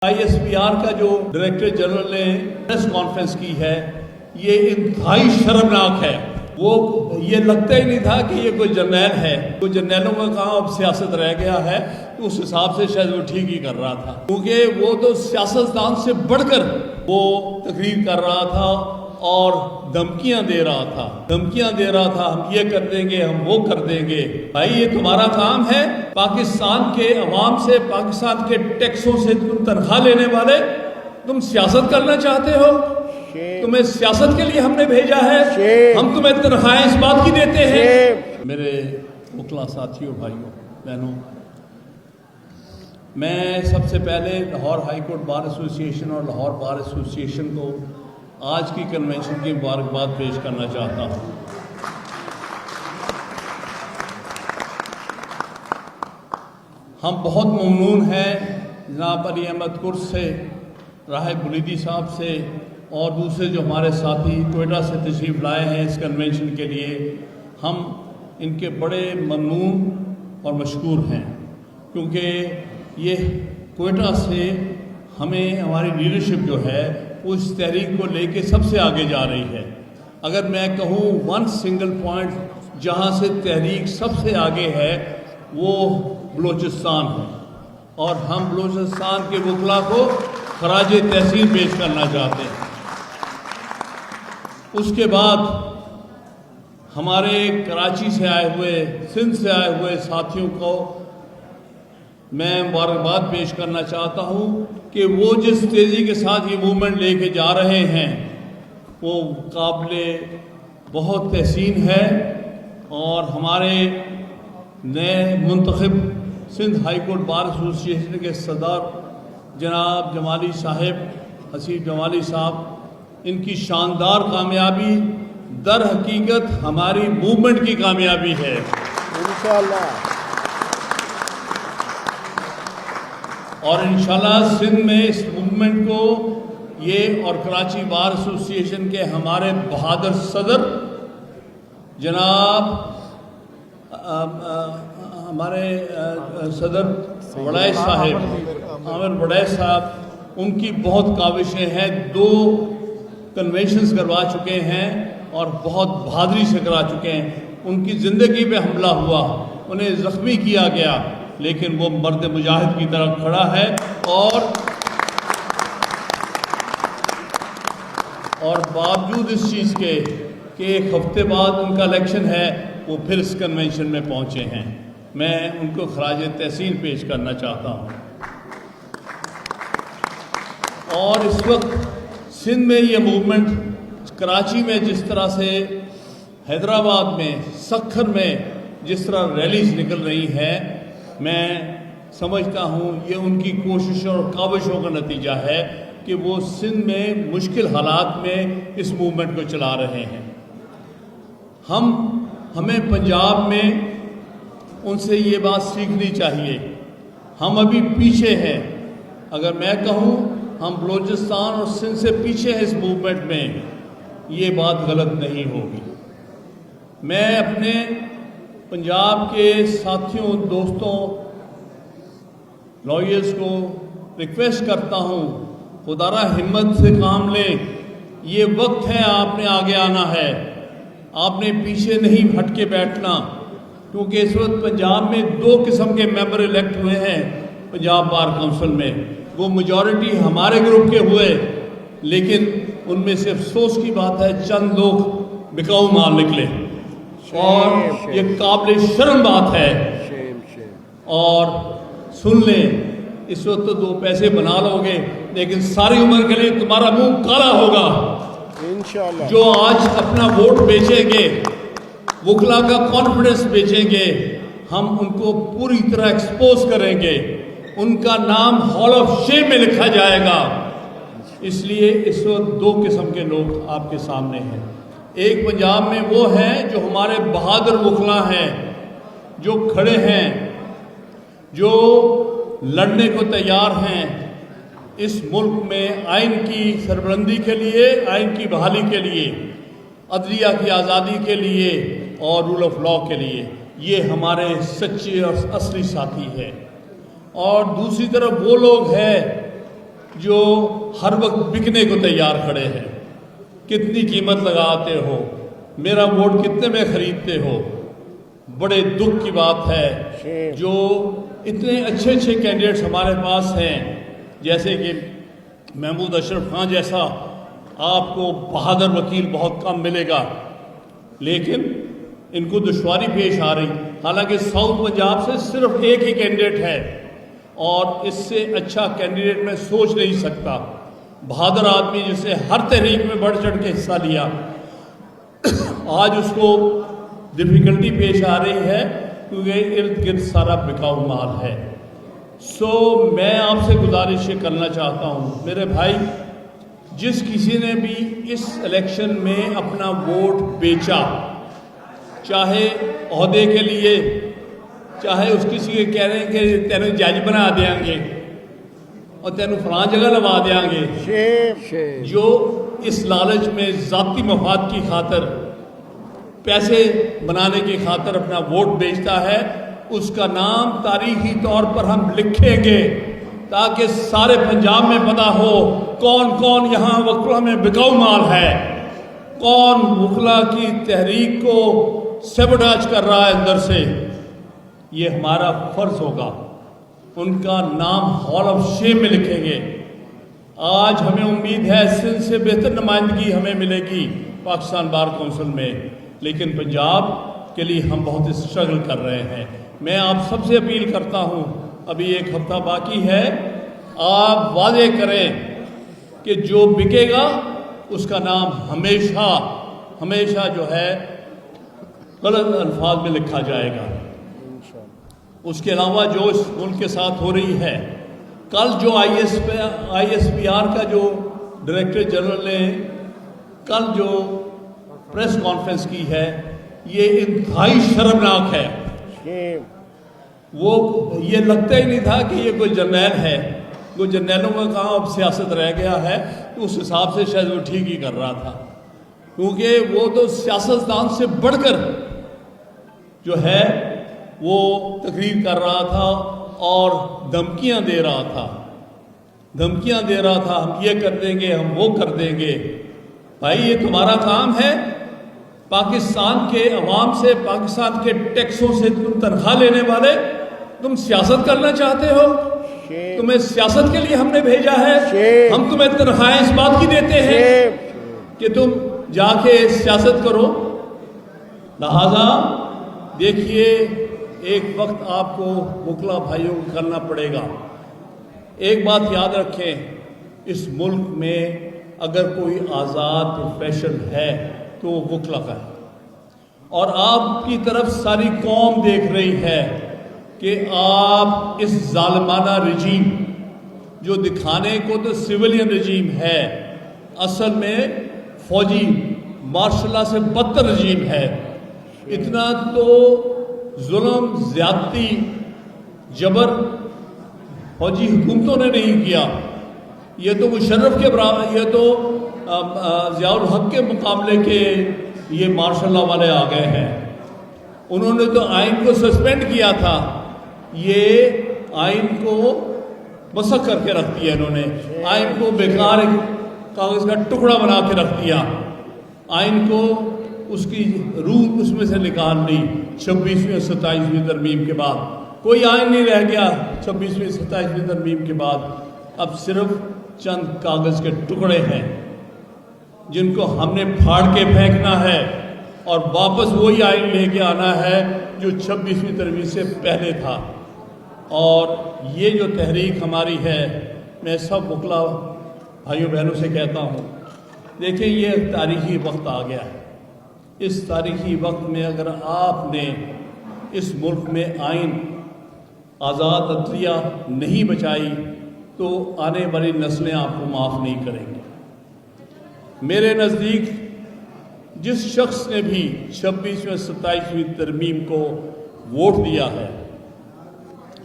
ISPR کا جو director general نے پریس کانفرنس کی ہے یہ انتہائی شرمناک ہے۔ وہ یہ لگتا ہی نہیں تھا کہ یہ کوئی جرنیل ہے، کوئی جرنیلوں کا کہاں اب سیاست رہ گیا ہے، تو اس حساب سے شاید وہ ٹھیک ہی کر رہا تھا، کیونکہ وہ تو سیاستدان سے بڑھ کر وہ تقریر کر رہا تھا اور دھمکیاں دے رہا تھا ہم یہ کر دیں گے، ہم وہ کر دیں گے۔ بھائی یہ تمہارا کام ہے؟ پاکستان کے عوام سے، پاکستان کے ٹیکسوں سے تم تنخواہ لینے والے، تم سیاست کرنا چاہتے ہو؟ تمہیں سیاست کے لیے ہم نے بھیجا ہے؟ ہم تمہیں تنخواہیں اس بات کی دیتے ہیں؟ میرے وکلا ساتھیوں، بھائیوں، بہنوں، میں سب سے پہلے لاہور ہائی کورٹ بار ایسوسی ایشن اور لاہور بار ایسوسی ایشن کو آج کی کنونشن کی مبارکباد پیش کرنا چاہتا ہوں۔ ہم بہت ممنون ہیں جناب علی احمد کرس سے، راہب بلیدی صاحب سے اور دوسرے جو ہمارے ساتھی کوئٹہ سے تشریف لائے ہیں اس کنونشن کے لیے۔ ہم ان کے بڑے ممنون اور مشکور ہیں، کیونکہ یہ کوئٹہ سے ہمیں ہماری لیڈرشپ جو ہے وہ اس تحریک کو لے کے سب سے آگے جا رہی ہے۔ اگر میں کہوں ون سنگل پوائنٹ جہاں سے تحریک سب سے آگے ہے وہ بلوچستان ہے، اور ہم بلوچستان کے وکلا کو خراج تحسین پیش کرنا چاہتے ہیں۔ اس کے بعد ہمارے کراچی سے آئے ہوئے، سندھ سے آئے ہوئے ساتھیوں کو میں مبارکباد پیش کرنا چاہتا ہوں کہ وہ جس تیزی کے ساتھ یہ موومنٹ لے کے جا رہے ہیں وہ قابل بہت تحسین ہے، اور ہمارے نئے منتخب سندھ ہائی کورٹ بار ایسوسی ایشن کے صدر جناب جمالی صاحب، حسیب جمالی صاحب، ان کی شاندار کامیابی در حقیقت ہماری موومنٹ کی کامیابی ہے انشاءاللہ، اور انشاءاللہ سندھ میں اس موومنٹ کو یہ اور کراچی بار ایسوسی ایشن کے ہمارے بہادر صدر جناب ہمارے صدر وڑائچ صاحب، عامر وڑائچ صاحب، ان کی بہت کاوشیں ہیں، 2 کنونشنز کروا چکے ہیں اور بہت بہادری سے کرا چکے ہیں۔ ان کی زندگی پہ حملہ ہوا، انہیں زخمی کیا گیا، لیکن وہ مرد مجاہد کی طرح کھڑا ہے، اور باوجود اس چیز کے کہ 1 ہفتے بعد ان کا الیکشن ہے وہ پھر اس کنونشن میں پہنچے ہیں۔ میں ان کو خراج تحسین پیش کرنا چاہتا ہوں۔ اور اس وقت سندھ میں یہ موومنٹ کراچی میں جس طرح سے، حیدرآباد میں، سکھر میں جس طرح ریلیز نکل رہی ہیں، میں سمجھتا ہوں یہ ان کی کوششوں اور کاوشوں کا نتیجہ ہے کہ وہ سندھ میں مشکل حالات میں اس موومنٹ کو چلا رہے ہیں۔ ہمیں پنجاب میں ان سے یہ بات سیکھنی چاہیے، ہم ابھی پیچھے ہیں۔ اگر میں کہوں ہم بلوچستان اور سندھ سے پیچھے ہیں اس موومنٹ میں، یہ بات غلط نہیں ہوگی۔ میں اپنے پنجاب کے ساتھیوں، دوستوں، لائرز کو ریکویسٹ کرتا ہوں، خدا را ہمت سے کام لیں۔ یہ وقت ہے، آپ نے آگے آنا ہے، آپ نے پیچھے نہیں ہٹ کے بیٹھنا، کیونکہ اس وقت پنجاب میں 2 قسم کے ممبر الیکٹ ہوئے ہیں پنجاب بار کونسل میں۔ وہ میجورٹی ہمارے گروپ کے ہوئے، لیکن ان میں سے افسوس کی بات ہے چند لوگ بکاؤ مال نکلے، اور یہ قابل شرم بات ہے۔ اور سن لیں، اس وقت تو 2 پیسے بنا لو گے، لیکن ساری عمر کے لیے تمہارا منہ کالا ہوگا۔ جو آج اپنا ووٹ بیچیں گے، وکلا کا کانفیڈنس بیچیں گے، ہم ان کو پوری طرح ایکسپوز کریں گے، ان کا نام ہال آف شیم میں لکھا جائے گا۔ اس لیے اس وقت 2 قسم کے لوگ آپ کے سامنے ہیں۔ ایک پنجاب میں وہ ہیں جو ہمارے بہادر وکلا ہیں، جو کھڑے ہیں، جو لڑنے کو تیار ہیں اس ملک میں آئین کی سربلندی کے لیے، آئین کی بحالی کے لیے، عدلیہ کی آزادی کے لیے اور رول آف لاء کے لیے۔ یہ ہمارے سچے اور اصلی ساتھی ہے۔ اور دوسری طرف وہ لوگ ہیں جو ہر وقت بکنے کو تیار کھڑے ہیں. کتنی قیمت لگاتے ہو, میرا ووٹ کتنے میں خریدتے ہو. بڑے دکھ کی بات ہے جو اتنے اچھے اچھے کینڈیڈیٹس ہمارے پاس ہیں, جیسے کہ محمود اشرف خان جیسا. آپ کو بہادر وکیل بہت کم ملے گا, لیکن ان کو دشواری پیش آ رہی. حالانکہ ساؤتھ پنجاب سے صرف ایک ہی کینڈیڈیٹ ہے, اور اس سے اچھا کینڈیڈیٹ میں سوچ نہیں سکتا. بہادر آدمی جس نے ہر تحریک میں بڑھ چڑھ کے حصہ لیا, آج اس کو ڈفیکلٹی پیش آ رہی ہے کیونکہ ارد گرد سارا بکاؤ مال ہے. میں آپ سے گزارش یہ کرنا چاہتا ہوں, میرے بھائی, جس کسی نے بھی اس الیکشن میں اپنا ووٹ بیچا, چاہے عہدے کے لیے, چاہے اس کسی کے کہہ رہے ہیں کہ تینوں جج بنا دیں گے اور تینوں فلاں جگہ لگا دیں گے, جو اس لالچ میں ذاتی مفاد کی خاطر, پیسے بنانے کی خاطر اپنا ووٹ بیچتا ہے, اس کا نام تاریخی طور پر ہم لکھیں گے تاکہ سارے پنجاب میں پتہ ہو کون کون یہاں وکلا میں بکاؤ مال ہے, کون وکلا کی تحریک کو سیبوٹاج کر رہا ہے اندر سے. یہ ہمارا فرض ہوگا. ان کا نام ہال آف شیم میں لکھیں گے. آج ہمیں امید ہے سندھ سے بہتر نمائندگی ہمیں ملے گی پاکستان بار کونسل میں, لیکن پنجاب کے لیے ہم بہت اسٹرگل کر رہے ہیں. میں آپ سب سے اپیل کرتا ہوں, ابھی ایک ہفتہ باقی ہے, آپ واضح کریں کہ جو بکے گا اس کا نام ہمیشہ ہمیشہ جو ہے غلط الفاظ میں لکھا جائے گا. اس کے علاوہ جو اس ملک کے ساتھ ہو رہی ہے, کل جو آئی ایس پی آر کا جو ڈائریکٹر جنرل نے کل جو پریس کانفرنس کی ہے, یہ انتہائی شرمناک ہے. وہ یہ لگتا ہی نہیں تھا کہ یہ کوئی جرنیل ہے. کوئی جرنیلوں کا کہاں اب سیاست رہ گیا ہے, تو اس حساب سے شاید وہ ٹھیک ہی کر رہا تھا, کیونکہ وہ تو سیاستدان سے بڑھ کر جو ہے وہ تقریر کر رہا تھا اور دھمکیاں دے رہا تھا. ہم یہ کر دیں گے, ہم وہ کر دیں گے. بھائی, یہ تمہارا کام ہے. پاکستان کے عوام سے, پاکستان کے ٹیکسوں سے تم تنخواہ لینے والے, تم سیاست کرنا چاہتے ہو. تمہیں سیاست کے لیے ہم نے بھیجا ہے. ہم تمہیں تنخواہیں اس بات کی دیتے ہیں کہ تم جا کے سیاست کرو. لہذا دیکھیے, ایک وقت آپ کو وکلا بھائیوں کو کرنا پڑے گا. ایک بات یاد رکھیں, اس ملک میں اگر کوئی آزاد پروفیشن ہے تو وہ وکلا کا ہے, اور آپ کی طرف ساری قوم دیکھ رہی ہے کہ آپ اس ظالمانہ رجیم, جو دکھانے کو تو سویلین رجیم ہے, اصل میں فوجی مارشل لا سے بدتر رجیم ہے. اتنا تو ظلم, زیادتی, جبر فوجی حکومتوں نے نہیں کیا. یہ تو مشرف کے برابر, یہ تو ضیاء الحق کے مقابلے کے یہ مارشل لا والے آ گئے ہیں. انہوں نے تو آئین کو سسپینڈ کیا تھا, یہ آئین کو مسخ کر کے رکھ دیا. انہوں نے آئین کو بیکار کاغذ کا ٹکڑا بنا کے رکھ دیا. آئین کو اس کی روح اس میں سے نکال لی. 26ویں اور 27ویں ترمیم کے بعد کوئی آئین نہیں رہ گیا. 26ویں 27ویں ترمیم کے بعد اب صرف چند کاغذ کے ٹکڑے ہیں جن کو ہم نے پھاڑ کے پھینکنا ہے, اور واپس وہی آئین لے کے آنا ہے جو 26ویں ترمیم سے پہلے تھا. اور یہ جو تحریک ہماری ہے, میں سب وکلا بھائیوں بہنوں سے کہتا ہوں, دیکھیں یہ تاریخی وقت آ گیا ہے. اس تاریخی وقت میں اگر آپ نے اس ملک میں آئین, آزاد عدلیہ نہیں بچائی تو آنے والی نسلیں آپ کو معاف نہیں کریں گی. میرے نزدیک جس شخص نے بھی 26ویں 27ویں ترمیم کو ووٹ دیا ہے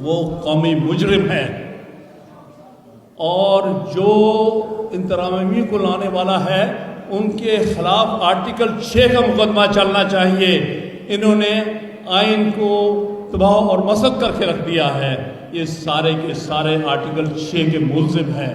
وہ قومی مجرم ہے, اور جو ان ترامیم کو لانے والا ہے ان کے خلاف آرٹیکل 6 کا مقدمہ چلنا چاہیے. انہوں نے آئین کو تباہ اور مسخ کر کے رکھ دیا ہے. یہ سارے کے سارے آرٹیکل 6 کے ملزم ہیں.